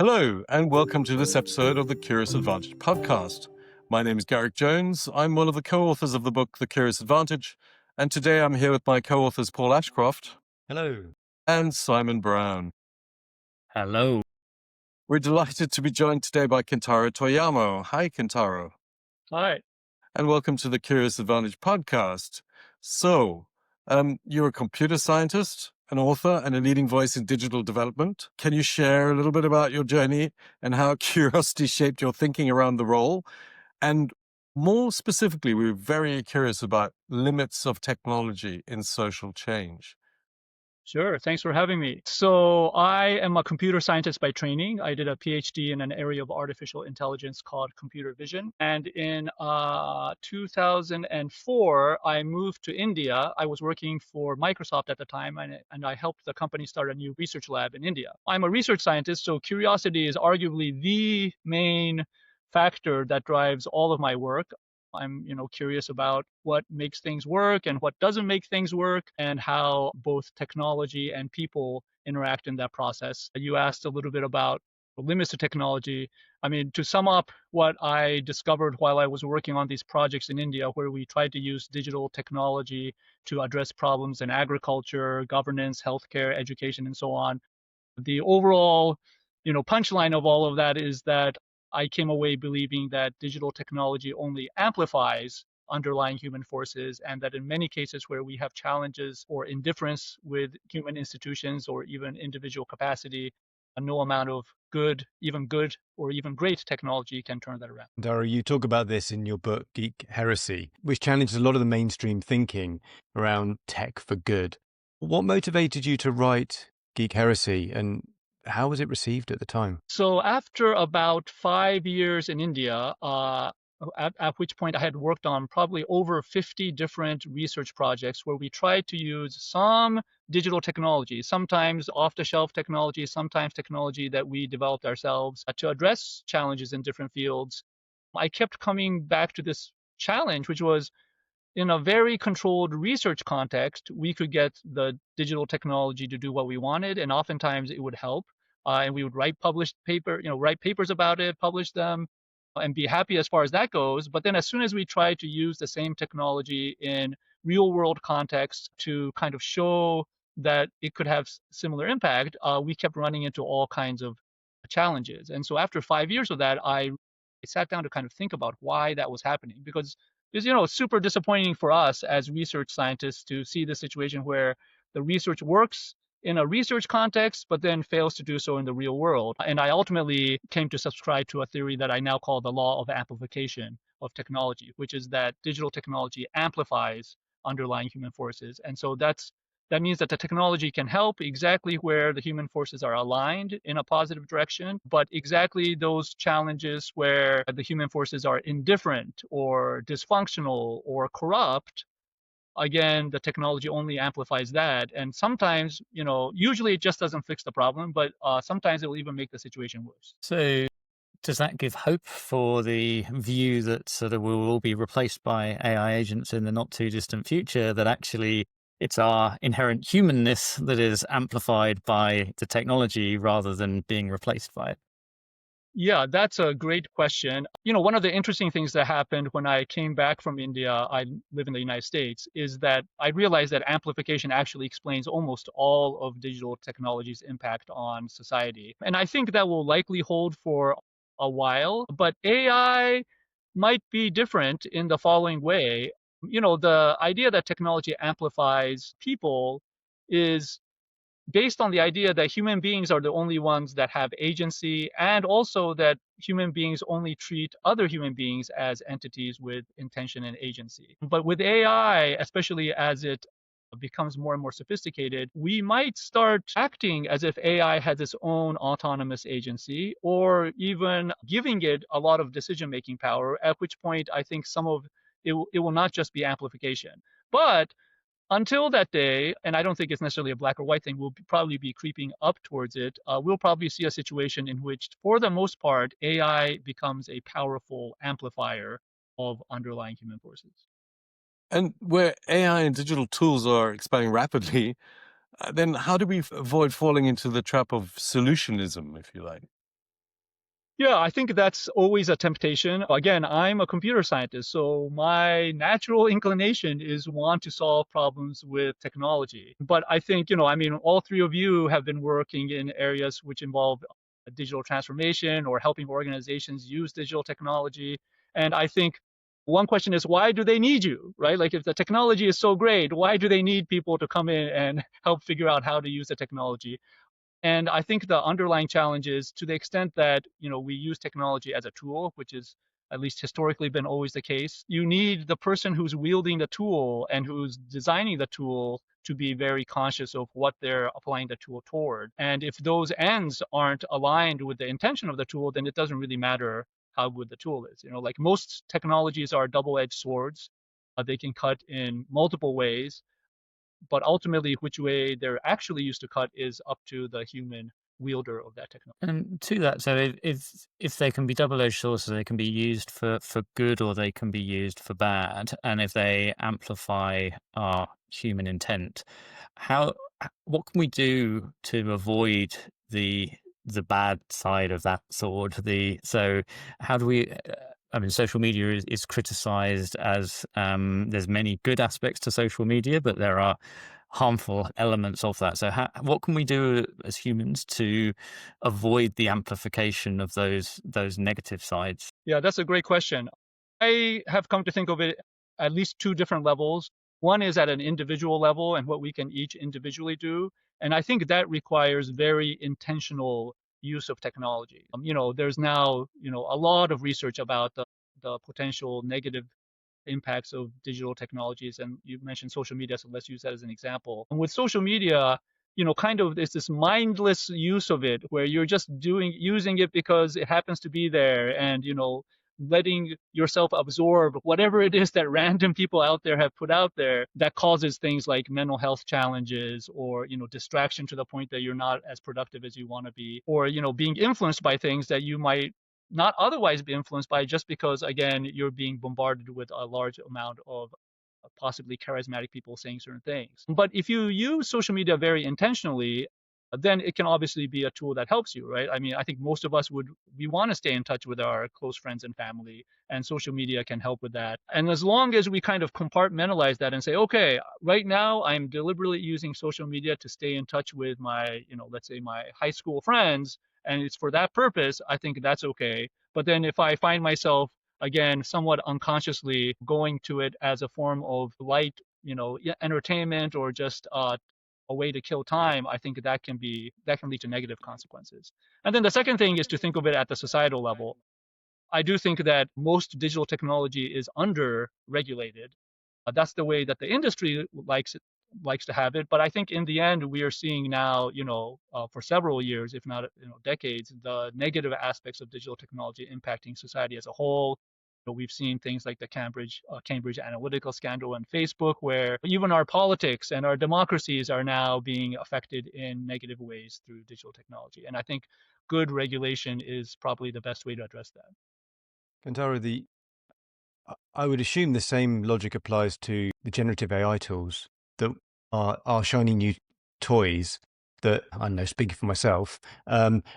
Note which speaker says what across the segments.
Speaker 1: Hello, and welcome to this episode of the Curious Advantage podcast. My name is Garrick Jones. I'm one of the co-authors of the book, The Curious Advantage, and today I'm here with my co-authors Paul Ashcroft.
Speaker 2: Hello.
Speaker 1: And Simon Brown.
Speaker 3: Hello.
Speaker 1: We're delighted to be joined today by Kentaro Toyama. Hi, Kentaro.
Speaker 4: Hi.
Speaker 1: And welcome to the Curious Advantage podcast. So, you're a computer scientist, an author, and a leading voice in digital development. Can you share a little bit about your journey and how curiosity shaped your thinking around the role? And more specifically, we're very curious about limits of technology in social change.
Speaker 4: Sure. Thanks for having me. So I am a computer scientist by training. I did a PhD in an area of artificial intelligence called computer vision. And in 2004, I moved to India. I was working for Microsoft at the time, and I helped the company start a new research lab in India. I'm a research scientist, so curiosity is arguably the main factor that drives all of my work. I'm, curious about what makes things work and what doesn't make things work, and how both technology and people interact in that process. You asked a little bit about the limits to technology. I mean, to sum up what I discovered while I was working on these projects in India, where we tried to use digital technology to address problems in agriculture, governance, healthcare, education, and so on. The overall, punchline of all of that is that I came away believing that digital technology only amplifies underlying human forces, and that in many cases where we have challenges or indifference with human institutions or even individual capacity, no amount of good or even great technology can turn that around.
Speaker 2: Dara, you talk about this in your book, Geek Heresy, which challenges a lot of the mainstream thinking around tech for good. What motivated you to write Geek Heresy, and how was it received at the time?
Speaker 4: So after about 5 years in India, at which point I had worked on probably over 50 different research projects where we tried to use some digital technology, sometimes off-the-shelf technology, sometimes technology that we developed ourselves to address challenges in different fields. I kept coming back to this challenge, which was in a very controlled research context, we could get the digital technology to do what we wanted, and oftentimes it would help. And we would write papers about it, publish them, and be happy as far as that goes. But then as soon as we tried to use the same technology in real world context to kind of show that it could have similar impact, we kept running into all kinds of challenges. And so after 5 years of that, I sat down to kind of think about why that was happening, because it's super disappointing for us as research scientists to see the situation where the research works in a research context, but then fails to do so in the real world. And I ultimately came to subscribe to a theory that I now call the law of amplification of technology, which is that digital technology amplifies underlying human forces. And so that means that the technology can help exactly where the human forces are aligned in a positive direction, but exactly those challenges where the human forces are indifferent or dysfunctional or corrupt, again, the technology only amplifies that. And sometimes, usually it just doesn't fix the problem, but sometimes it will even make the situation worse.
Speaker 3: So does that give hope for the view that sort of we'll all be replaced by AI agents in the not too distant future, that actually it's our inherent humanness that is amplified by the technology rather than being replaced by it?
Speaker 4: Yeah, that's a great question. One of the interesting things that happened when I came back from India, I live in the United States, is that I realized that amplification actually explains almost all of digital technology's impact on society. And I think that will likely hold for a while, but AI might be different in the following way. The idea that technology amplifies people is based on the idea that human beings are the only ones that have agency, and also that human beings only treat other human beings as entities with intention and agency. But with AI, especially as it becomes more and more sophisticated, we might start acting as if AI has its own autonomous agency, or even giving it a lot of decision-making power, at which point I think some of it will not just be amplification. But until that day, and I don't think it's necessarily a black or white thing, we'll probably be creeping up towards it. We'll probably see a situation in which, for the most part, AI becomes a powerful amplifier of underlying human forces.
Speaker 1: And where AI and digital tools are expanding rapidly, then how do we avoid falling into the trap of solutionism, if you like?
Speaker 4: Yeah, I think that's always a temptation. Again, I'm a computer scientist, so my natural inclination is want to solve problems with technology. But I think, I mean, all three of you have been working in areas which involve digital transformation or helping organizations use digital technology. And I think one question is, why do they need you, right? Like if the technology is so great, why do they need people to come in and help figure out how to use the technology? And I think the underlying challenge is, to the extent that we use technology as a tool, which is at least historically been always the case, you need the person who's wielding the tool and who's designing the tool to be very conscious of what they're applying the tool toward. And if those ends aren't aligned with the intention of the tool, then it doesn't really matter how good the tool is. Like most technologies are double-edged swords. They can cut in multiple ways, but ultimately which way they're actually used to cut is up to the human wielder of that technology.
Speaker 3: And to that, so if they can be double-edged swords, so they can be used for good or they can be used for bad, and if they amplify our human intent, what can we do to avoid the bad side of that sword? So how do we? I mean, social media is criticized as there's many good aspects to social media, but there are harmful elements of that. So what can we do as humans to avoid the amplification of those negative sides?
Speaker 4: Yeah, that's a great question. I have come to think of it at least two different levels. One is at an individual level and what we can each individually do. And I think that requires very intentional use of technology. There's now, a lot of research about the potential negative impacts of digital technologies. And you mentioned social media, so let's use that as an example. And with social media, kind of it's this mindless use of it where you're just using it because it happens to be there, and letting yourself absorb whatever it is that random people out there have put out there that causes things like mental health challenges, or distraction to the point that you're not as productive as you want to be, or being influenced by things that you might not otherwise be influenced by, just because again you're being bombarded with a large amount of possibly charismatic people saying certain things. But if you use social media very intentionally, then it can obviously be a tool that helps you, right? I mean, I think most of us we want to stay in touch with our close friends and family, and social media can help with that. And as long as we kind of compartmentalize that and say, okay, right now I'm deliberately using social media to stay in touch with my, let's say my high school friends, and it's for that purpose, I think that's okay. But then if I find myself again, somewhat unconsciously going to it as a form of light, entertainment, or just a way to kill time, I think that can lead to negative consequences. And then the second thing is to think of it at the societal level. I do think that most digital technology is under regulated. That's the way that the industry likes to have it. But I think in the end, we are seeing now, for several years, if not decades, the negative aspects of digital technology impacting society as a whole. We've seen things like the Cambridge Analytica scandal and Facebook, where even our politics and our democracies are now being affected in negative ways through digital technology. And I think good regulation is probably the best way to address that.
Speaker 2: Kentaro, I would assume the same logic applies to the generative AI tools that are shiny new toys that, I don't know, speaking for myself,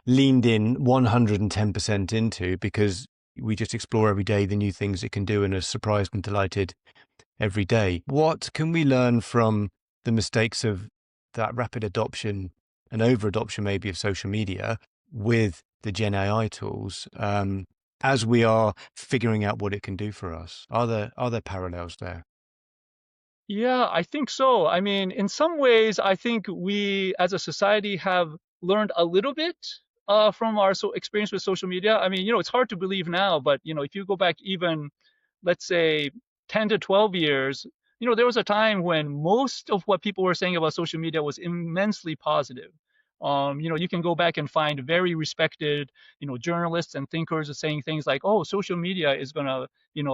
Speaker 2: leaned in 110% into, because we just explore every day the new things it can do and are surprised and delighted every day. What can we learn from the mistakes of that rapid adoption and over-adoption maybe of social media with the Gen AI tools, as we are figuring out what it can do for us? Are there parallels there?
Speaker 4: Yeah, I think so. I mean, in some ways, I think we as a society have learned a little bit from our experience with social media. I mean, it's hard to believe now, but if you go back even, let's say, 10 to 12 years, there was a time when most of what people were saying about social media was immensely positive. You can go back and find very respected, journalists and thinkers saying things like, "Oh, social media is going to,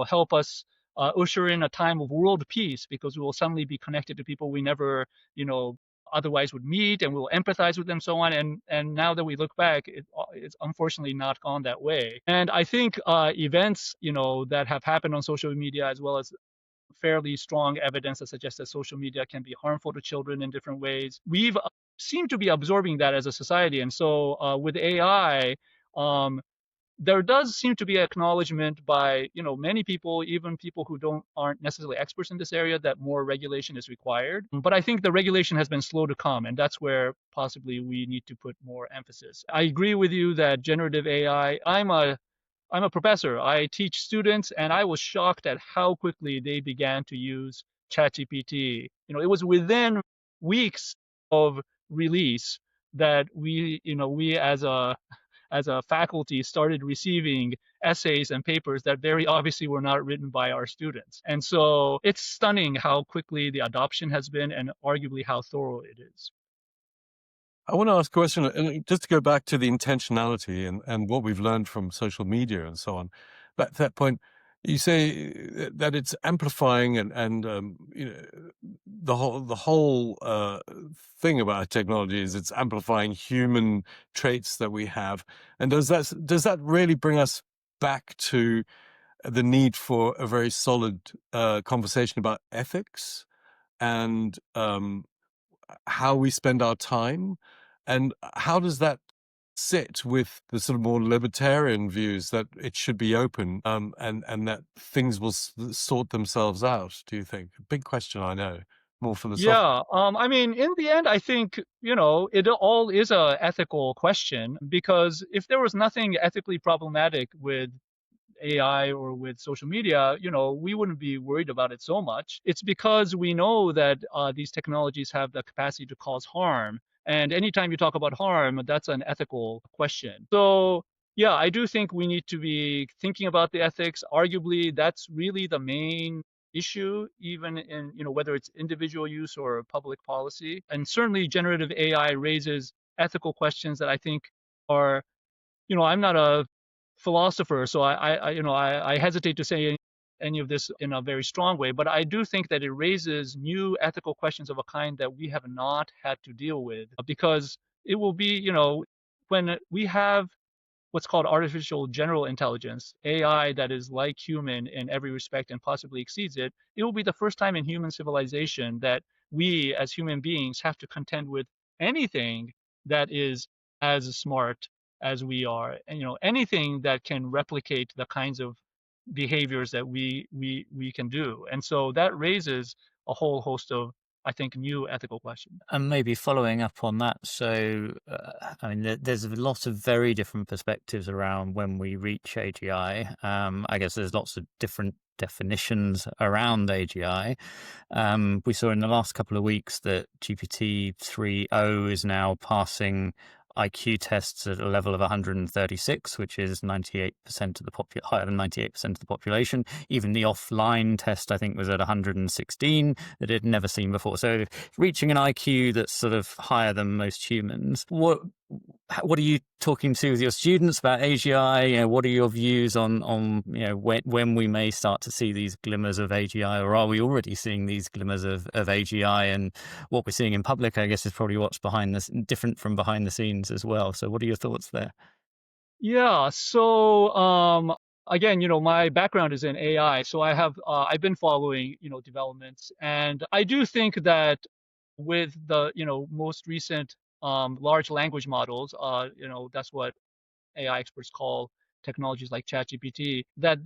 Speaker 4: help us usher in a time of world peace, because we will suddenly be connected to people we never, otherwise would meet, and we'll empathize with them, so on." And now that we look back, it's unfortunately not gone that way. And I think events, that have happened on social media, as well as fairly strong evidence that suggests that social media can be harmful to children in different ways, we've seemed to be absorbing that as a society. And so with AI, there does seem to be acknowledgement by many people, even people who aren't necessarily experts in this area, that more regulation is required. But I think the regulation has been slow to come, and that's where possibly we need to put more emphasis. I agree with you that generative AI. I'm a professor. I teach students, and I was shocked at how quickly they began to use ChatGPT. It was within weeks of release that we as a faculty started receiving essays and papers that very obviously were not written by our students. And so it's stunning how quickly the adoption has been, and arguably how thorough it is.
Speaker 1: I want to ask a question, and just to go back to the intentionality and what we've learned from social media and so on. But at that point, you say that it's amplifying and the whole thing about technology is it's amplifying human traits that we have. And does that really bring us back to the need for a very solid conversation about ethics and how we spend our time? And how does that sit with the sort of more libertarian views that it should be open and that things will sort themselves out, do you think? Big question, I know. More philosophical.
Speaker 4: Yeah, I mean, in the end, I think, it all is a ethical question, because if there was nothing ethically problematic with AI or with social media, we wouldn't be worried about it so much. It's because we know that these technologies have the capacity to cause harm. And anytime you talk about harm, that's an ethical question. So, yeah, I do think we need to be thinking about the ethics. Arguably, that's really the main issue, even in, whether it's individual use or public policy. And certainly generative AI raises ethical questions that I think are, I'm not a philosopher, so I hesitate to say any of this in a very strong way, but I do think that it raises new ethical questions of a kind that we have not had to deal with, because it will be, when we have what's called artificial general intelligence, AI that is like human in every respect and possibly exceeds it, it will be the first time in human civilization that we as human beings have to contend with anything that is as smart as we are, and anything that can replicate the kinds of behaviors that we can do. And so that raises a whole host of, I think, new ethical questions.
Speaker 3: And maybe following up on that, so I mean, there's a lot of very different perspectives around when we reach AGI. I guess there's lots of different definitions around AGI. We saw in the last couple of weeks that GPT 3.0 is now passing IQ tests at a level of 136, which is 98% of the higher than 98% of the population. Even the offline test, I think, was at 116 that it had never seen before. So reaching an IQ that's sort of higher than most humans. What are you talking to with your students about AGI? What are your views on when we may start to see these glimmers of AGI, or are we already seeing these glimmers of AGI? And what we're seeing in public, I guess, is probably what's different from behind the scenes as well. So what are your thoughts there?
Speaker 4: Yeah, so again, my background is in AI, so I've been following, developments, and I do think that with the, most recent large language models, that's what AI experts call technologies like ChatGPT, that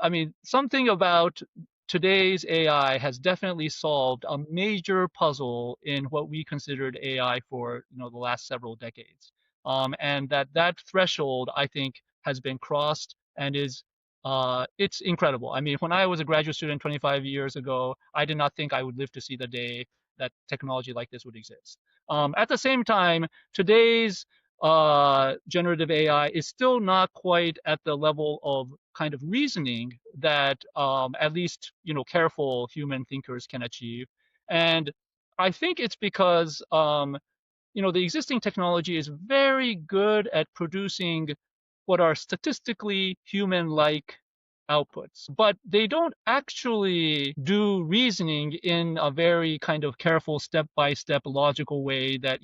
Speaker 4: I mean, something about today's AI has definitely solved a major puzzle in what we considered AI for, the last several decades. And that threshold, I think, has been crossed and it's incredible. I mean, when I was a graduate student 25 years ago, I did not think I would live to see the day that technology like this would exist. At the same time, today's generative AI is still not quite at the level of kind of reasoning that at least careful human thinkers can achieve. And I think it's because the existing technology is very good at producing what are statistically human-like outputs, but they don't actually do reasoning in a very kind of careful step-by-step logical way that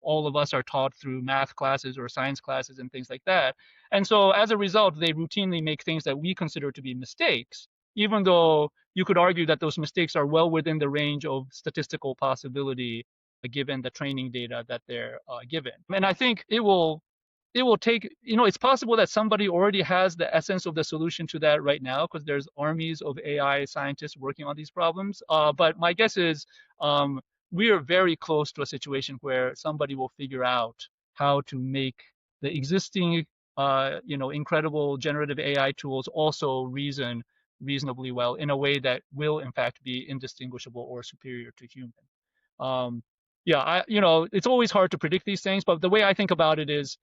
Speaker 4: all of us are taught through math classes or science classes and things like that. And so as a result, they routinely make things that we consider to be mistakes, even though you could argue that those mistakes are well within the range of statistical possibility given the training data that they're given. And I think it will it will take, it's possible that somebody already has the essence of the solution to that right now, because there's armies of AI scientists working on these problems. But my guess is we are very close to a situation where somebody will figure out how to make the existing, incredible generative AI tools also reason reasonably well in a way that will in fact be indistinguishable or superior to human. Um, yeah, it's always hard to predict these things, but the way I think about it is,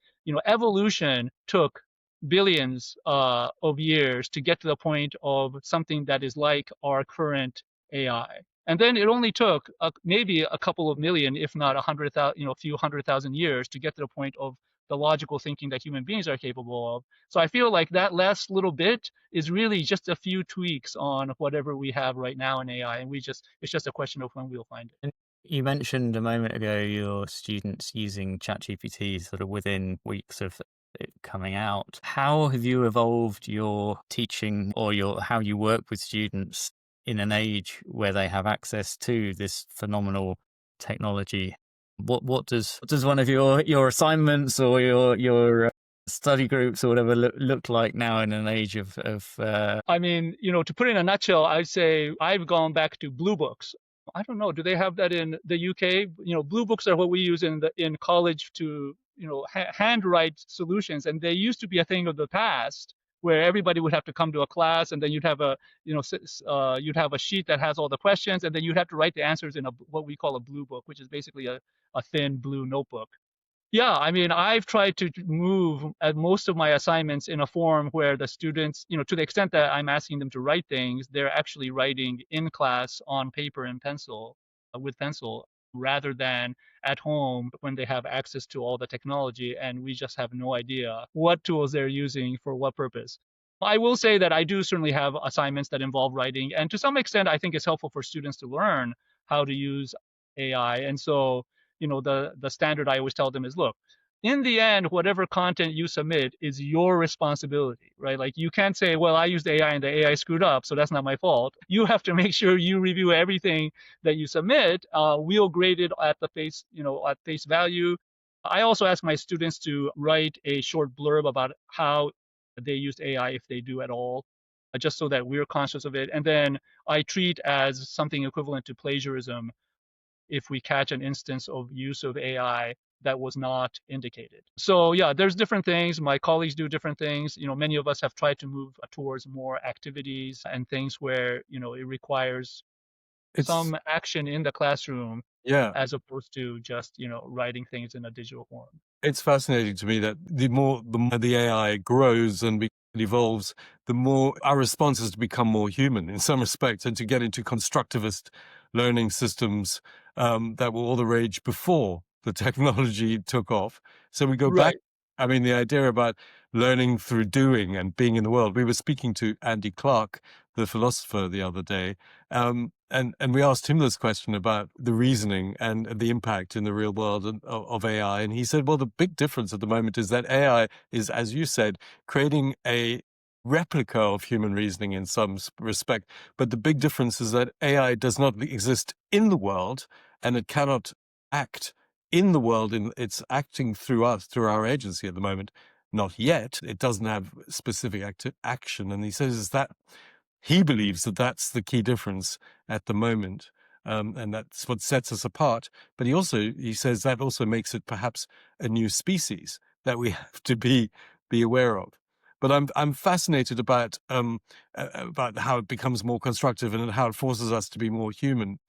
Speaker 4: evolution took billions of years to get to the point of something that is like our current AI. And then it only took maybe a couple of million, if not 100,000, a few 100,000 years to get to the point of the logical thinking that human beings are capable of. So I feel like that last little bit is really just a few tweaks on whatever we have right now in AI, and it's just a question of when we'll find it.
Speaker 3: You mentioned a moment ago your students using ChatGPT sort of within weeks of it coming out. How have you evolved your teaching or how you work with students in an age where they have access to this phenomenal technology? What does one of your assignments or your study groups or whatever look like now in an age of
Speaker 4: I mean, to put it in a nutshell, I'd say I've gone back to blue books. I don't know. Do they have that in the UK? Blue books are what we use in college to, handwrite solutions, and they used to be a thing of the past where everybody would have to come to a class, and then you'd have you'd have a sheet that has all the questions, and then you'd have to write the answers in what we call a blue book, which is basically a thin blue notebook. Yeah, I mean, I've tried to move at most of my assignments in a form where the students, to the extent that I'm asking them to write things, they're actually writing in class on paper and pencil, with pencil, rather than at home when they have access to all the technology and we just have no idea what tools they're using for what purpose. I will say that I do certainly have assignments that involve writing, and to some extent, I think it's helpful for students to learn how to use AI. And so, the standard I always tell them is, look, in the end, whatever content you submit is your responsibility, right? Like, you can't say, well, I used AI and the AI screwed up, so that's not my fault. You have to make sure you review everything that you submit. We'll grade it at at face value. I also ask my students to write a short blurb about how they used AI, if they do at all, just so that we're conscious of it. And then I treat as something equivalent to plagiarism if we catch an instance of use of AI that was not indicated. So yeah, there's different things. My colleagues do different things. Many of us have tried to move towards more activities and things where, it requires some action in the classroom, as opposed to just, writing things in a digital form.
Speaker 1: It's fascinating to me that the more the AI grows and evolves, the more our response is to become more human in some respects and to get into constructivist learning systems that were all the rage before the technology took off. So we go back. I mean, the idea about learning through doing and being in the world. We were speaking to Andy Clark, the philosopher, the other day, and we asked him this question about the reasoning and the impact in the real world of AI. And he said, well, the big difference at the moment is that AI is, as you said, creating a replica of human reasoning in some respect. But the big difference is that AI does not exist in the world, and it cannot act in the world. It's acting through us, through our agency at the moment. Not yet. It doesn't have specific action. And he says that he believes that that's the key difference at the moment. And that's what sets us apart. But he says that also makes it perhaps a new species that we have to be aware of. But I'm fascinated about how it becomes more constructive and how it forces us to be more human.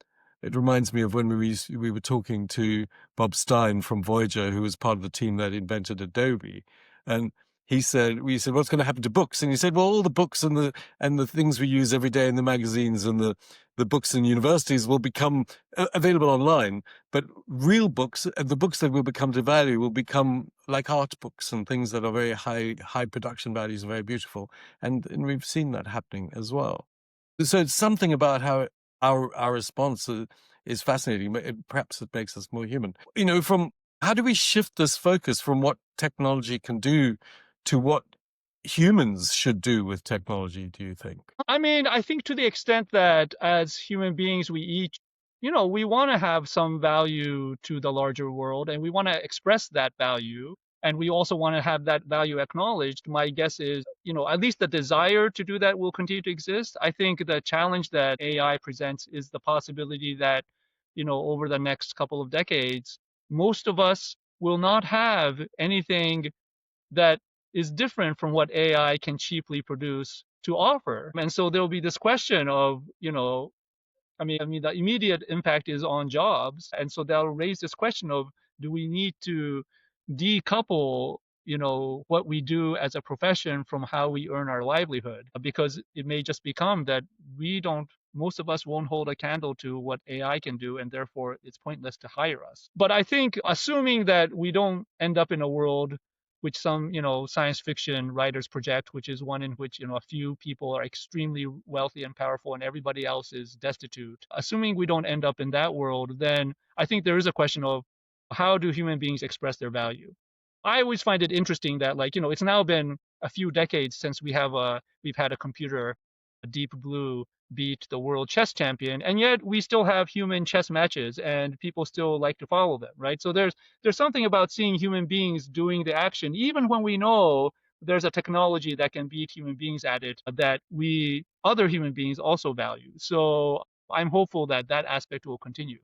Speaker 1: It reminds me of when we were talking to Bob Stein from Voyager, who was part of the team that invented Adobe, and we said, what's going to happen to books? And he said, well, all the books and the things we use every day in the magazines and the books in universities will become available online. But real books, the books that will become to value, will become like art books and things that are very high production values and very beautiful. And we've seen that happening as well. So it's something about how our response is fascinating, but perhaps it makes us more human. How do we shift this focus from what technology can do to what humans should do with technology, do you think?
Speaker 4: I mean, I think to the extent that as human beings, we each, we want to have some value to the larger world, and we want to express that value. and we also want to have that value acknowledged, my guess is, at least the desire to do that will continue to exist. I think the challenge that AI presents is the possibility that, over the next couple of decades, most of us will not have anything that is different from what AI can cheaply produce to offer. And so there'll be this question of, the immediate impact is on jobs. And so that'll raise this question of, do we need to decouple, what we do as a profession from how we earn our livelihood? Because it may just become that most of us won't hold a candle to what AI can do, and therefore it's pointless to hire us. But I think assuming that we don't end up in a world which some science fiction writers project, which is one in which a few people are extremely wealthy and powerful and everybody else is destitute. Assuming we don't end up in that world, then I think there is a question of, how do human beings express their value? I always find it interesting that, it's now been a few decades since we've had a computer, a Deep Blue, beat the world chess champion, and yet we still have human chess matches and people still like to follow them, right? So there's something about seeing human beings doing the action, even when we know there's a technology that can beat human beings at it, that we other human beings also value. So I'm hopeful that that aspect will continue.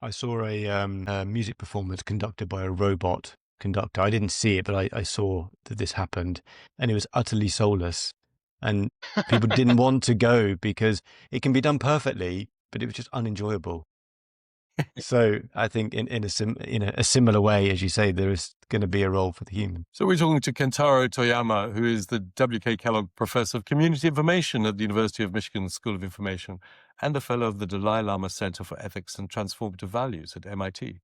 Speaker 2: I saw a music performance conducted by a robot conductor. I didn't see it, but I saw that this happened, and it was utterly soulless. And people didn't want to go because it can be done perfectly, but it was just unenjoyable. So I think in a similar way, as you say, there is going to be a role for the human.
Speaker 1: So we're talking to Kentaro Toyama, who is the W.K. Kellogg Professor of Community Information at the University of Michigan School of Information and a Fellow of the Dalai Lama Center for Ethics and Transformative Values at MIT.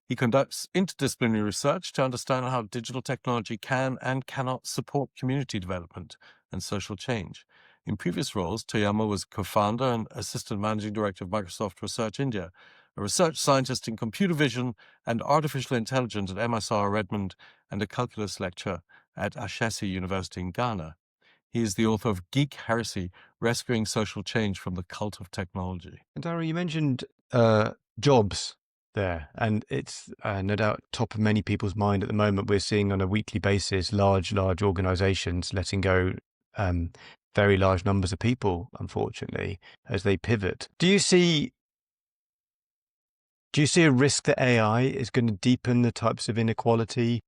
Speaker 1: He conducts interdisciplinary research to understand how digital technology can and cannot support community development and social change. In previous roles, Toyama was co-founder and assistant managing director of Microsoft Research India, a research scientist in computer vision and artificial intelligence at MSR Redmond, and a calculus lecturer at Ashesi University in Ghana. He is the author of Geek Heresy, Rescuing Social Change from the Cult of Technology.
Speaker 2: And Dara, you mentioned jobs there, and it's no doubt top of many people's mind at the moment. We're seeing on a weekly basis large organizations letting go very large numbers of people, unfortunately, as they pivot. Do you see a risk that AI is going to deepen the types of inequality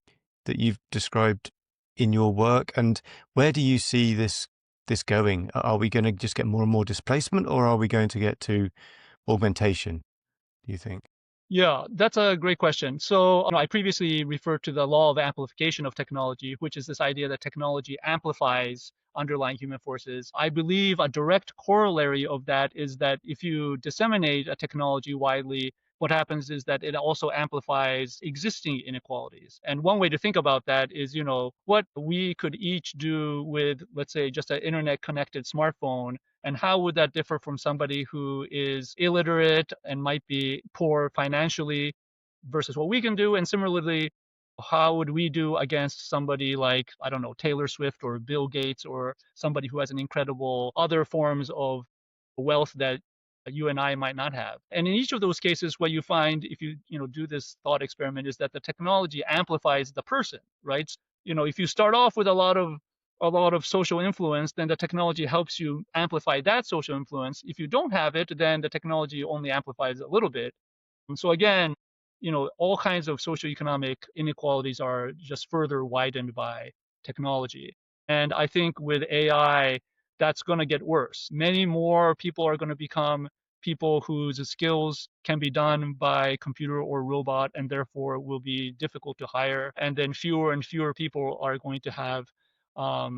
Speaker 2: that you've described in your work? And where do you see this going? Are we going to just get more and more displacement, or are we going to get to augmentation, do you think?
Speaker 4: Yeah, that's a great question. So I previously referred to the law of amplification of technology, which is this idea that technology amplifies underlying human forces. I believe a direct corollary of that is that if you disseminate a technology widely, what happens is that it also amplifies existing inequalities. And one way to think about that is, what we could each do with, let's say, just an internet connected smartphone, and how would that differ from somebody who is illiterate and might be poor financially versus what we can do? And similarly, how would we do against somebody like, I don't know, Taylor Swift or Bill Gates, or somebody who has an incredible other forms of wealth that you and I might not have? And in each of those cases, what you find if you do this thought experiment is that the technology amplifies the person, right? If you start off with a lot of social influence, then the technology helps you amplify that social influence. If you don't have it, then the technology only amplifies a little bit. And so again, all kinds of socioeconomic inequalities are just further widened by technology. And I think with AI, that's going to get worse. Many more people are going to become people whose skills can be done by computer or robot, and therefore will be difficult to hire. And then fewer and fewer people are going to have, they're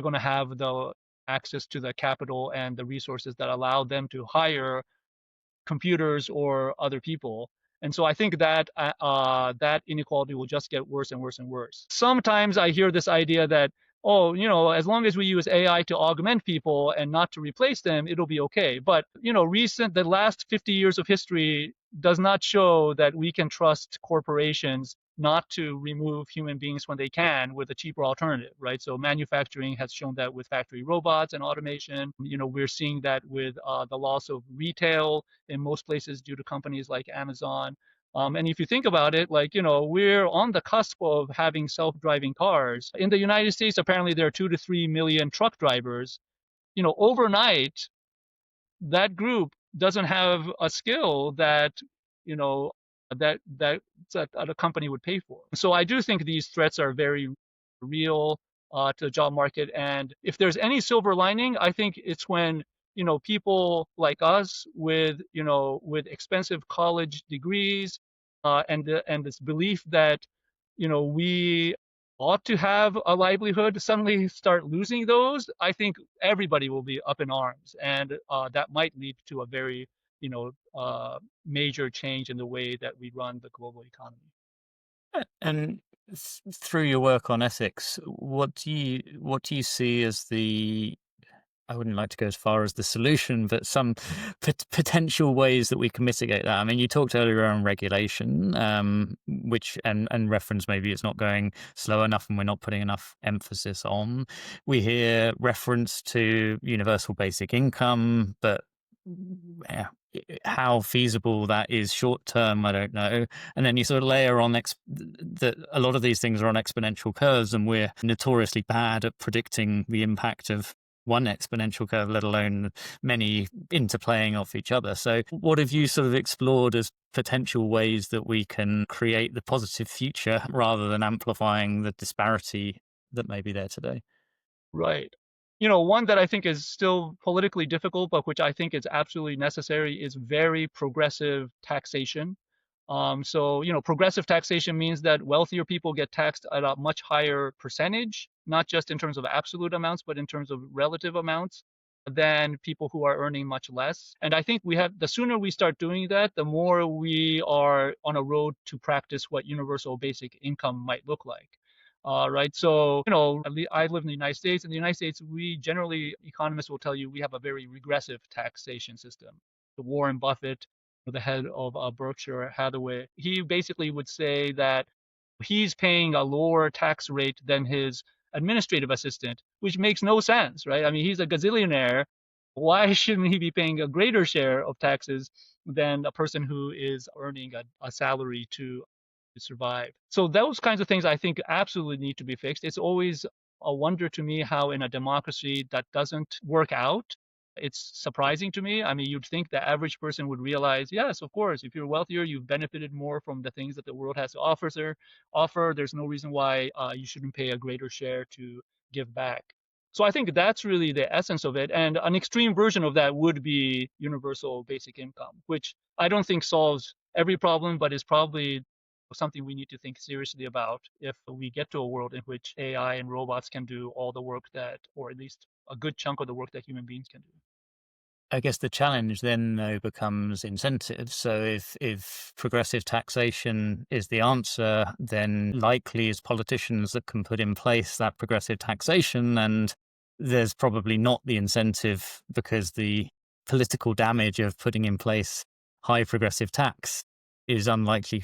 Speaker 4: going to have the access to the capital and the resources that allow them to hire computers or other people. And so I think that that inequality will just get worse and worse and worse. Sometimes I hear this idea that, as long as we use AI to augment people and not to replace them, it'll be okay. But, the last 50 years of history does not show that we can trust corporations not to remove human beings when they can with a cheaper alternative, right? So manufacturing has shown that with factory robots and automation. We're seeing that with the loss of retail in most places due to companies like Amazon. And if you think about it, like, we're on the cusp of having self-driving cars. In the United States, apparently there are 2 to 3 million truck drivers. Overnight, that group doesn't have a skill that, you know, that a company would pay for. So I do think these threats are very real to the job market. And if there's any silver lining, I think it's when people like us with expensive college degrees and this belief that we ought to have a livelihood suddenly start losing those. I think everybody will be up in arms, and that might lead to a very major change in the way that we run the global economy.
Speaker 3: And through your work on ethics, what do you see as the, I wouldn't like to go as far as the solution, but some potential ways that we can mitigate that? I mean, you talked earlier on regulation, which and reference maybe it's not going slow enough and we're not putting enough emphasis on. We hear reference to universal basic income, but yeah, how feasible that is short term, I don't know. And then you sort of layer on that a lot of these things are on exponential curves, and we're notoriously bad at predicting the impact of one exponential curve, let alone many interplaying off each other. So what have you sort of explored as potential ways that we can create the positive future rather than amplifying the disparity that may be there today?
Speaker 4: Right. One that I think is still politically difficult, but which I think is absolutely necessary, is very progressive taxation. So, progressive taxation means that wealthier people get taxed at a much higher percentage, not just in terms of absolute amounts, but in terms of relative amounts than people who are earning much less. And I think the sooner we start doing that, the more we are on a road to practice what universal basic income might look like. Right. So, I live in the United States. In the United States, we generally, economists will tell you, we have a very regressive taxation system. The Warren Buffett, the head of Berkshire Hathaway, he basically would say that he's paying a lower tax rate than his administrative assistant, which makes no sense, right? I mean, he's a gazillionaire. Why shouldn't he be paying a greater share of taxes than a person who is earning a salary to survive? So those kinds of things I think absolutely need to be fixed. It's always a wonder to me how in a democracy that doesn't work out. It's surprising to me. I mean, you'd think the average person would realize, yes, of course, if you're wealthier, you've benefited more from the things that the world has to offer. There's no reason why you shouldn't pay a greater share to give back. So I think that's really the essence of it. And an extreme version of that would be universal basic income, which I don't think solves every problem, but is probably something we need to think seriously about if we get to a world in which AI and robots can do all the work that, or at least a good chunk of the work that human beings can do.
Speaker 3: I guess the challenge then, though, becomes incentives. So if progressive taxation is the answer, then likely is politicians that can put in place that progressive taxation, and there's probably not the incentive because the political damage of putting in place high progressive tax is unlikely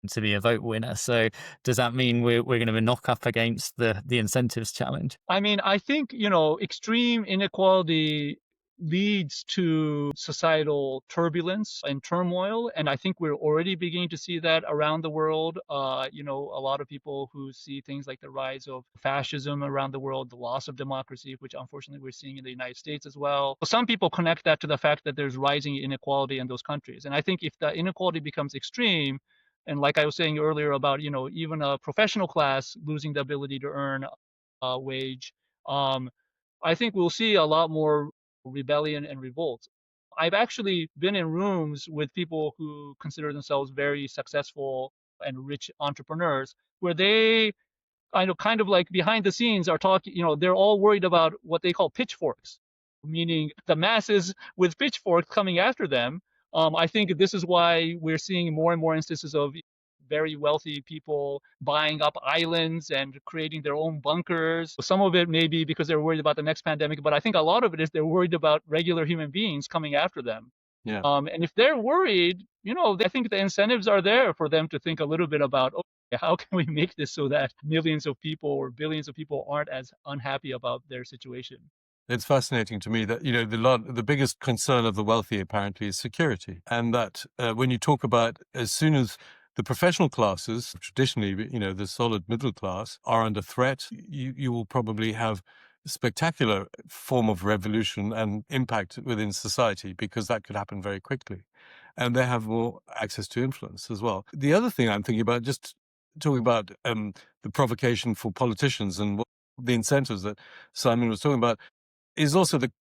Speaker 3: to be a vote winner. So does that mean we're going to knock up against the incentives challenge?
Speaker 4: I mean, I think, extreme inequality leads to societal turbulence and turmoil. And I think we're already beginning to see that around the world. A lot of people who see things like the rise of fascism around the world, the loss of democracy, which unfortunately we're seeing in the United States as well. Some people connect that to the fact that there's rising inequality in those countries. And I think if the inequality becomes extreme, and like I was saying earlier about, even a professional class losing the ability to earn a wage, I think we'll see a lot more rebellion and revolt. I've actually been in rooms with people who consider themselves very successful and rich entrepreneurs where they kind of like behind the scenes are talking, they're all worried about what they call pitchforks, meaning the masses with pitchforks coming after them. I think this is why we're seeing more and more instances of very wealthy people buying up islands and creating their own bunkers. Some of it may be because they're worried about the next pandemic, but I think a lot of it is they're worried about regular human beings coming after them.
Speaker 1: Yeah.
Speaker 4: And if they're worried, I think the incentives are there for them to think a little bit about, okay, how can we make this so that millions of people or billions of people aren't as unhappy about their situation?
Speaker 1: It's fascinating to me that, the biggest concern of the wealthy apparently is security. And that when you talk about as soon as the professional classes, traditionally, the solid middle class, are under threat, you will probably have a spectacular form of revolution and impact within society, because that could happen very quickly. And they have more access to influence as well. The other thing I'm thinking about, just talking about the provocation for politicians and the incentives that Simon was talking about, is also the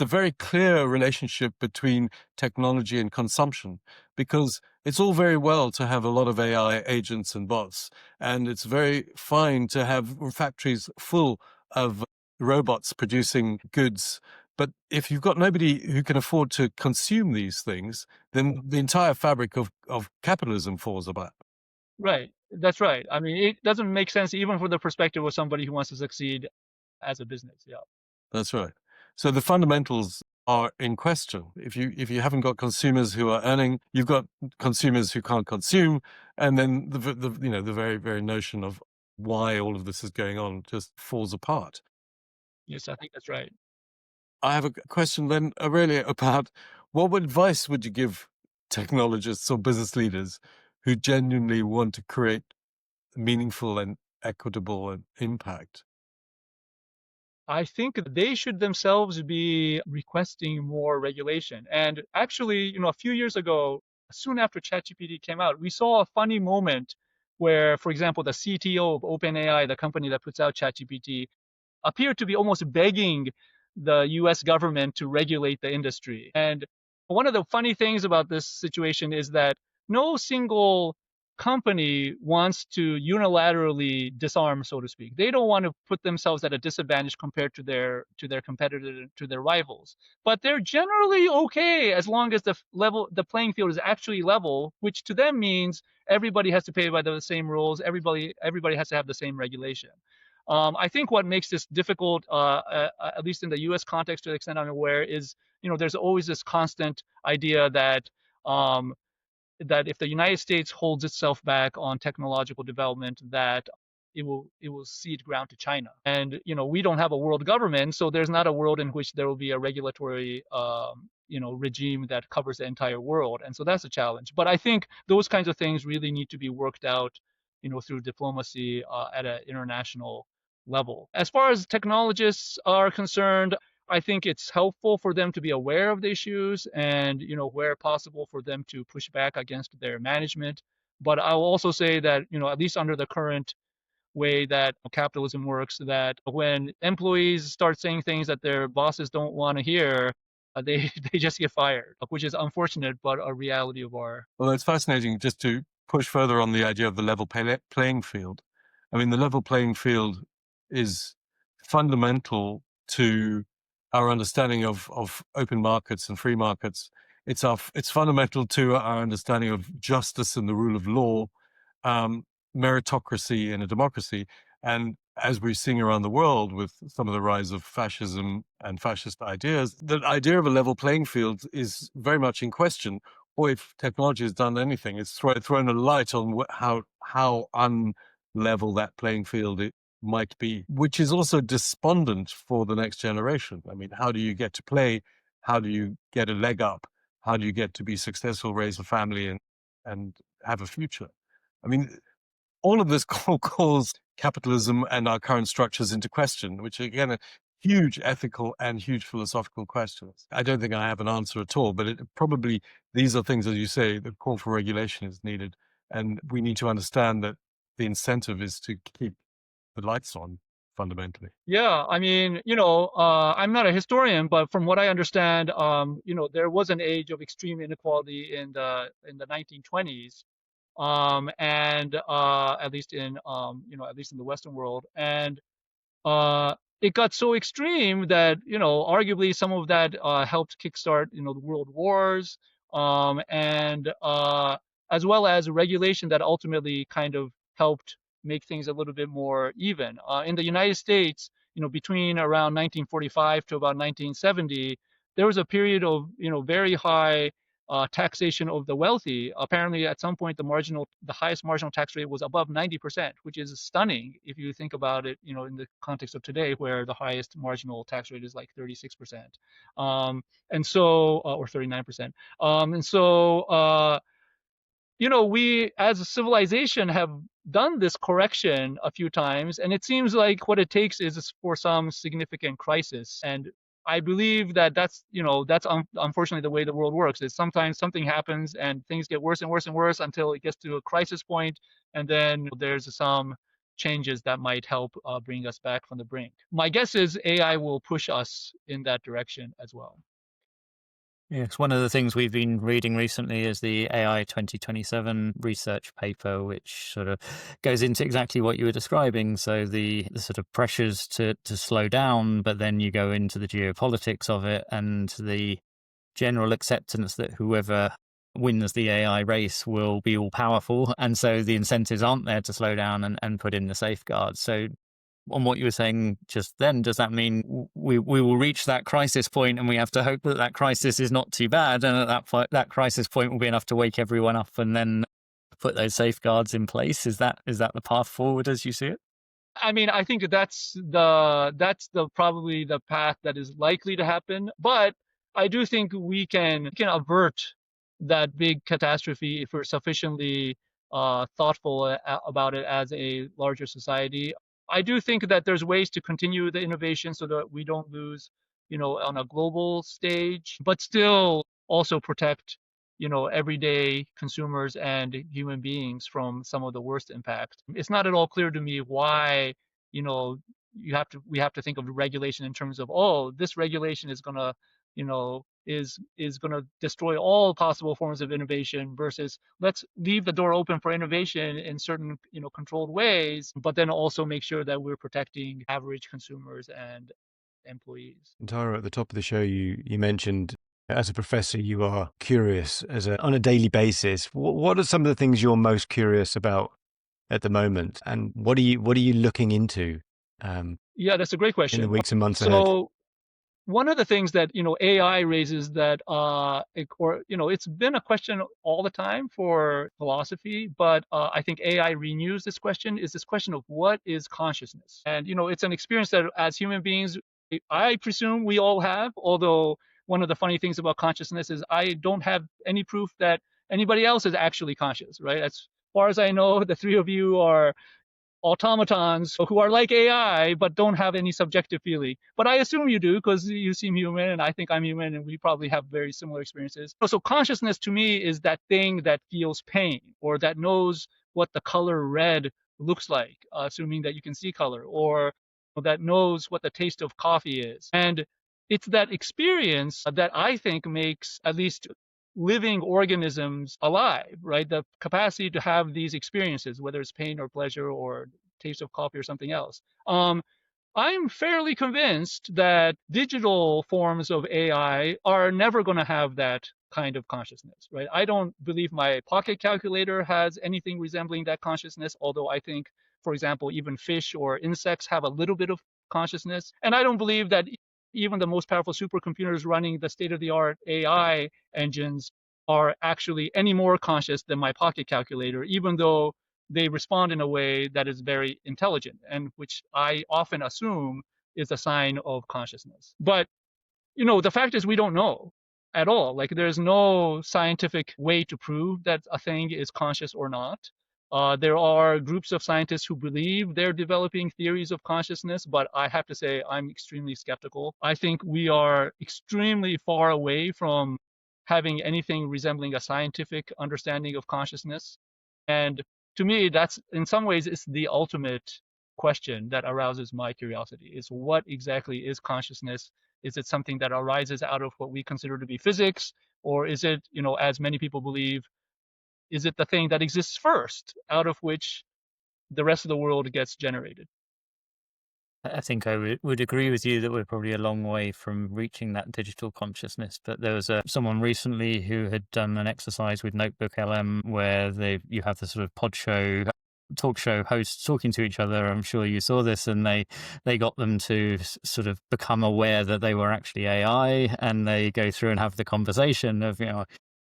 Speaker 1: very clear relationship between technology and consumption, because it's all very well to have a lot of AI agents and bots, and it's very fine to have factories full of robots producing goods. But if you've got nobody who can afford to consume these things, then the entire fabric of capitalism falls apart.
Speaker 4: Right. That's right. I mean, it doesn't make sense even from the perspective of somebody who wants to succeed as a business. Yeah.
Speaker 1: That's right. So the fundamentals are in question. If you haven't got consumers who are earning, you've got consumers who can't consume, and then the very very notion of why all of this is going on just falls apart.
Speaker 4: Yes, I think that's right.
Speaker 1: I have a question then, Aurelia, about what advice would you give technologists or business leaders who genuinely want to create meaningful and equitable impact?
Speaker 4: I think they should themselves be requesting more regulation. And actually, a few years ago, soon after ChatGPT came out, we saw a funny moment where, for example, the CTO of OpenAI, the company that puts out ChatGPT, appeared to be almost begging the US government to regulate the industry. And one of the funny things about this situation is that no single company wants to unilaterally disarm, so to speak. They don't want to put themselves at a disadvantage compared to their competitors, to their rivals. But they're generally okay as long as the playing field is actually level, which to them means everybody has to play by the same rules. Everybody has to have the same regulation. I think what makes this difficult, at least in the U.S. context, to the extent I'm aware, is there's always this constant idea that that if the United States holds itself back on technological development, that it will cede ground to China. And we don't have a world government, so there's not a world in which there will be a regulatory regime that covers the entire world. And so that's a challenge. But I think those kinds of things really need to be worked out, through diplomacy at an international level. As far as technologists are concerned, I think it's helpful for them to be aware of the issues and, where possible, for them to push back against their management. But I will also say that, at least under the current way that capitalism works, that when employees start saying things that their bosses don't want to hear, they they just get fired, which is unfortunate, but a reality of our.
Speaker 1: Well, it's fascinating, just to push further on the idea of the level playing field. I mean, the level playing field is fundamental to our understanding of open markets and free markets. It's fundamental to our understanding of justice and the rule of law, meritocracy in a democracy. And as we're seeing around the world with some of the rise of fascism and fascist ideas, the idea of a level playing field is very much in question. Or if technology has done anything, it's thrown a light on how unlevel that playing field it might be, which is also despondent for the next generation. I mean, how do you get to play? How do you get a leg up? How do you get to be successful, raise a family, and have a future? I mean, all of this calls capitalism and our current structures into question, which again are huge ethical and huge philosophical questions. I don't think I have an answer at all, but probably these are things, as you say, the call for regulation is needed. And we need to understand that the incentive is to keep the lights on, fundamentally.
Speaker 4: Yeah, I mean, I'm not a historian, but from what I understand, there was an age of extreme inequality in the 1920s, and at least in the Western world, and it got so extreme that arguably some of that helped kickstart the world wars, and as well as regulation that ultimately kind of helped make things a little bit more even. In the United States, between around 1945 to about 1970, there was a period of very high taxation of the wealthy. Apparently, at some point, the highest marginal tax rate was above 90%, which is stunning if you think about it, in the context of today, where the highest marginal tax rate is like 36%, and so or 39%, and so. We as a civilization have done this correction a few times, and it seems like what it takes is for some significant crisis. And I believe that that's unfortunately the way the world works. Is sometimes something happens and things get worse and worse and worse until it gets to a crisis point, and then there's some changes that might help bring us back from the brink. My guess is AI will push us in that direction as well.
Speaker 3: Yes, one of the things we've been reading recently is the AI 2027 research paper, which sort of goes into exactly what you were describing. So the sort of pressures to slow down, but then you go into the geopolitics of it and the general acceptance that whoever wins the AI race will be all powerful. And so the incentives aren't there to slow down and put in the safeguards. So on what you were saying just then, does that mean we will reach that crisis point and we have to hope that that crisis is not too bad, and at that crisis point will be enough to wake everyone up and then put those safeguards in place? Is that the path forward as you see it?
Speaker 4: I mean, I think that's probably the path that is likely to happen. But I do think we can avert that big catastrophe if we're sufficiently thoughtful about it as a larger society. I do think that there's ways to continue the innovation so that we don't lose, on a global stage, but still also protect, everyday consumers and human beings from some of the worst impact. It's not at all clear to me why, we have to think of regulation in terms of, oh, this regulation is gonna, is going to destroy all possible forms of innovation, versus let's leave the door open for innovation in certain controlled ways, but then also make sure that we're protecting average consumers and employees.
Speaker 2: Kentaro, at the top of the show, you mentioned as a professor you are curious on a daily basis. What are some of the things you're most curious about at the moment, and what are you looking into?
Speaker 4: Yeah, that's a great question.
Speaker 2: In the weeks and months ahead.
Speaker 4: So one of the things that AI raises that it's been a question all the time for philosophy, but I think AI renews this question, is this question of what is consciousness. And it's an experience that as human beings I presume we all have, although one of the funny things about consciousness is I don't have any proof that anybody else is actually conscious, right? As far as I know, the three of you are automatons who are like AI but don't have any subjective feeling. But I assume you do, because you seem human and I think I'm human, and we probably have very similar experiences. So consciousness to me is that thing that feels pain, or that knows what the color red looks like, assuming that you can see color, or that knows what the taste of coffee is. And it's that experience that I think makes at least living organisms alive, right? The capacity to have these experiences, whether it's pain or pleasure or taste of coffee or something else. I'm fairly convinced that digital forms of AI are never going to have that kind of consciousness, right? I don't believe my pocket calculator has anything resembling that consciousness, although I think, for example, even fish or insects have a little bit of consciousness. And I don't believe that even the most powerful supercomputers running the state-of-the-art AI engines are actually any more conscious than my pocket calculator, even though they respond in a way that is very intelligent, and which I often assume is a sign of consciousness. But the fact is we don't know at all. Like, there's no scientific way to prove that a thing is conscious or not. There are groups of scientists who believe they're developing theories of consciousness, but I have to say I'm extremely skeptical. I think we are extremely far away from having anything resembling a scientific understanding of consciousness. And to me, that's, in some ways, it's the ultimate question that arouses my curiosity, is what exactly is consciousness? Is it something that arises out of what we consider to be physics? Or is it, as many people believe, is it the thing that exists first, out of which the rest of the world gets generated?
Speaker 3: I think I would agree with you that we're probably a long way from reaching that digital consciousness. But there was someone recently who had done an exercise with Notebook LM where you have the sort of talk show hosts talking to each other. I'm sure you saw this, and they got them to sort of become aware that they were actually AI, and they go through and have the conversation of,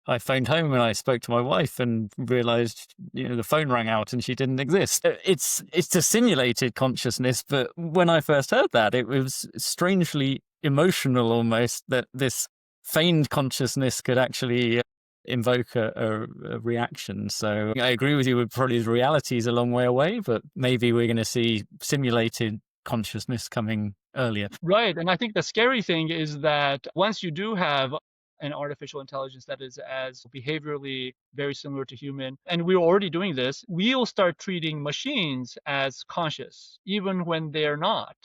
Speaker 3: I phoned home and I spoke to my wife and realized, the phone rang out and she didn't exist. It's a simulated consciousness, but when I first heard that, it was strangely emotional almost that this feigned consciousness could actually invoke a reaction. So I agree with you, probably the reality is a long way away, but maybe we're going to see simulated consciousness coming earlier.
Speaker 4: Right. And I think the scary thing is that once you do have an artificial intelligence that is as behaviorally very similar to human, and we're already doing this, we'll start treating machines as conscious, even when they're not.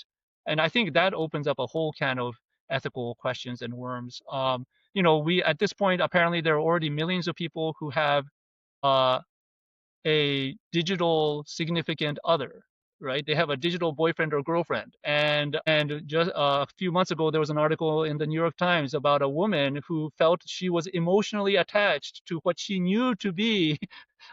Speaker 4: And I think that opens up a whole can of ethical questions and worms. We at this point, apparently there are already millions of people who have a digital significant other, right? They have a digital boyfriend or girlfriend. And just a few months ago, there was an article in the New York Times about a woman who felt she was emotionally attached to what she knew to be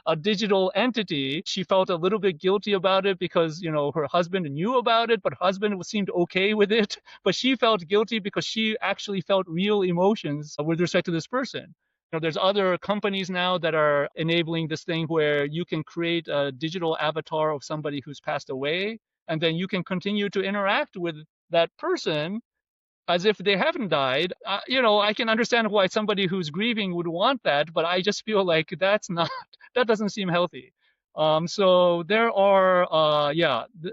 Speaker 4: a digital entity. She felt a little bit guilty about it because, her husband knew about it, but her husband seemed okay with it. But she felt guilty because she actually felt real emotions with respect to this person. There's other companies now that are enabling this thing where you can create a digital avatar of somebody who's passed away, and then you can continue to interact with that person as if they haven't died. I can understand why somebody who's grieving would want that, but I just feel like that doesn't seem healthy. So there are,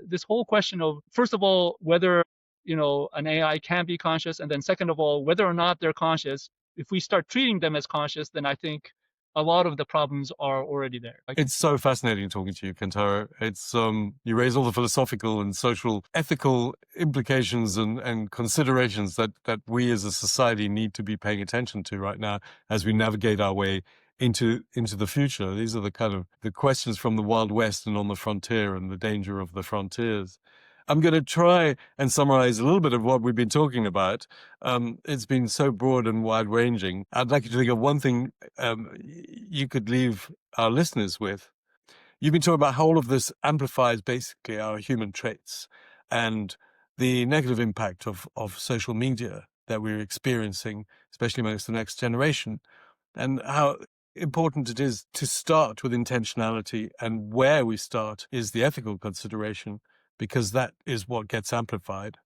Speaker 4: this whole question of, first of all, whether, an AI can be conscious, and then second of all, whether or not they're conscious. If we start treating them as conscious, then I think a lot of the problems are already there.
Speaker 1: It's so fascinating talking to you, Kentaro. It's you raise all the philosophical and social, ethical implications and considerations that we as a society need to be paying attention to right now as we navigate our way into the future. These are the kind of the questions from the Wild West and on the frontier and the danger of the frontiers. I'm going to try and summarize a little bit of what we've been talking about. It's been so broad and wide-ranging. I'd like you to think of one thing you could leave our listeners with. You've been talking about how all of this amplifies basically our human traits and the negative impact of social media that we're experiencing, especially amongst the next generation, and how important it is to start with intentionality, and where we start is the ethical consideration, because that is what gets amplified.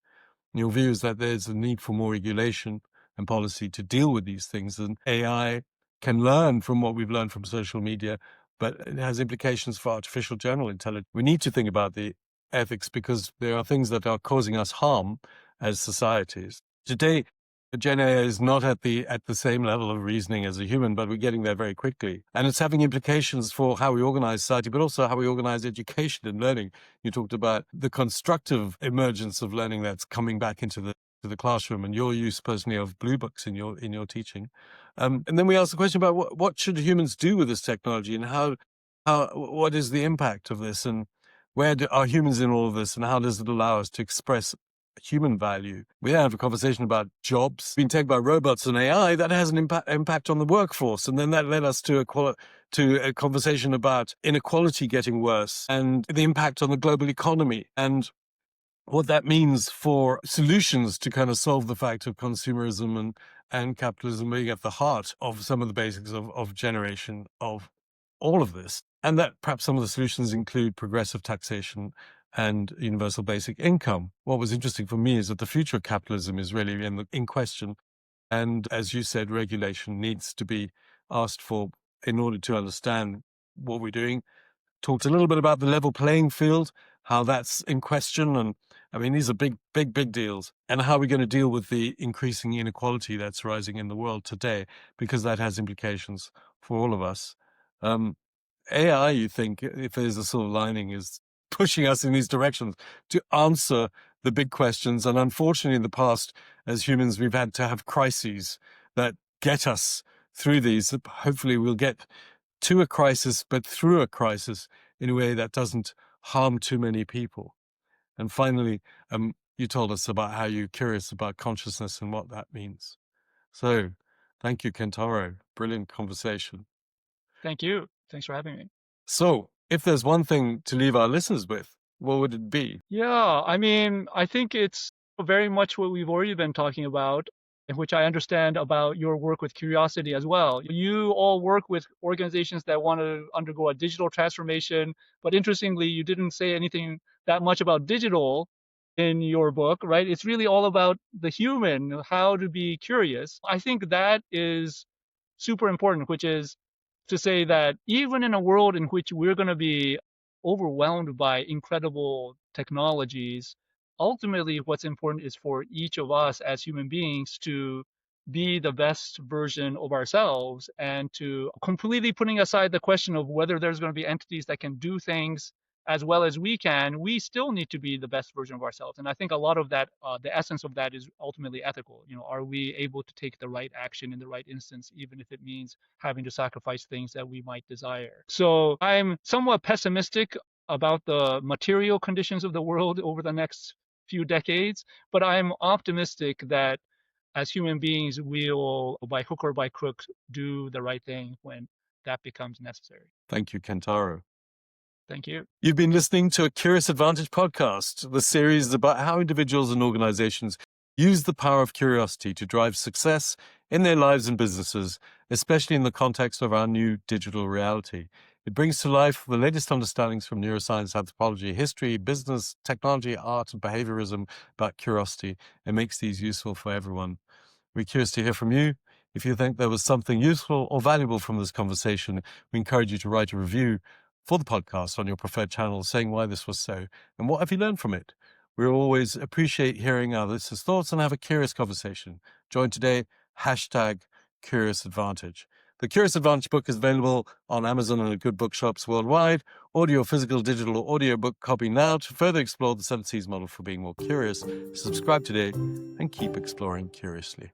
Speaker 1: Your view is that there's a need for more regulation and policy to deal with these things, and AI can learn from what we've learned from social media, but it has implications for artificial general intelligence. We need to think about the ethics because there are things that are causing us harm as societies. Today, Gen AI is not at the same level of reasoning as a human, but we're getting there very quickly. And it's having implications for how we organize society, but also how we organize education and learning. You talked about the constructive emergence of learning that's coming back into the classroom, and your use personally of blue books in your teaching. And then we asked the question about what should humans do with this technology, and what is the impact of this, and where are humans in all of this, and how does it allow us to express human value? We then have a conversation about jobs being taken by robots and AI that has an impact on the workforce, and then that led us to a conversation about inequality getting worse and the impact on the global economy and what that means for solutions to kind of solve the fact of consumerism and capitalism being at the heart of some of the basics of generation of all of this, and that perhaps some of the solutions include progressive taxation and universal basic income. What was interesting for me is that the future of capitalism is really in question. And as you said, regulation needs to be asked for in order to understand what we're doing. Talked a little bit about the level playing field, how that's in question. And I mean, these are big, big, big deals. And how we're going to deal with the increasing inequality that's rising in the world today, because that has implications for all of us. AI, you think, if there's a silver lining, is pushing us in these directions to answer the big questions. And unfortunately, in the past, as humans, we've had to have crises that get us through these. Hopefully, we'll get to a crisis, but through a crisis in a way that doesn't harm too many people. And finally, you told us about how you're curious about consciousness and what that means. So thank you, Kentaro. Brilliant conversation.
Speaker 4: Thank you. Thanks for having me.
Speaker 1: So if there's one thing to leave our listeners with, what would it be?
Speaker 4: Yeah, I mean, I think it's very much what we've already been talking about. which I understand about your work with curiosity as well. You all work with organizations that want to undergo a digital transformation, but interestingly, you didn't say anything that much about digital in your book, right? It's really all about the human, how to be curious. I think that is super important, which is to say that even in a world in which we're going to be overwhelmed by incredible technologies, ultimately what's important is for each of us as human beings to be the best version of ourselves, and to completely putting aside the question of whether there's going to be entities that can do things as well as we can, we still need to be the best version of ourselves. And I think a lot of that, the essence of that is ultimately ethical. Are we able to take the right action in the right instance, even if it means having to sacrifice things that we might desire? So I'm somewhat pessimistic about the material conditions of the world over the next few decades, but I'm optimistic that as human beings, we'll, by hook or by crook, do the right thing when that becomes necessary.
Speaker 1: Thank you, Kentaro.
Speaker 4: Thank you.
Speaker 1: You've been listening to a Curious Advantage podcast. The series is about how individuals and organizations use the power of curiosity to drive success in their lives and businesses, especially in the context of our new digital reality. It brings to life the latest understandings from neuroscience, anthropology, history, business, technology, art, and behaviorism about curiosity, and makes these useful for everyone. We're curious to hear from you. If you think there was something useful or valuable from this conversation, we encourage you to write a review for the podcast on your preferred channel saying why this was so and what have you learned from it. We always appreciate hearing our listeners' thoughts and have a curious conversation. Join today, #CuriousAdvantage. The Curious Advantage book is available on Amazon and at good bookshops worldwide. Audio, physical, digital, or audiobook copy now to further explore the 7 C's model for being more curious. Subscribe today and keep exploring curiously.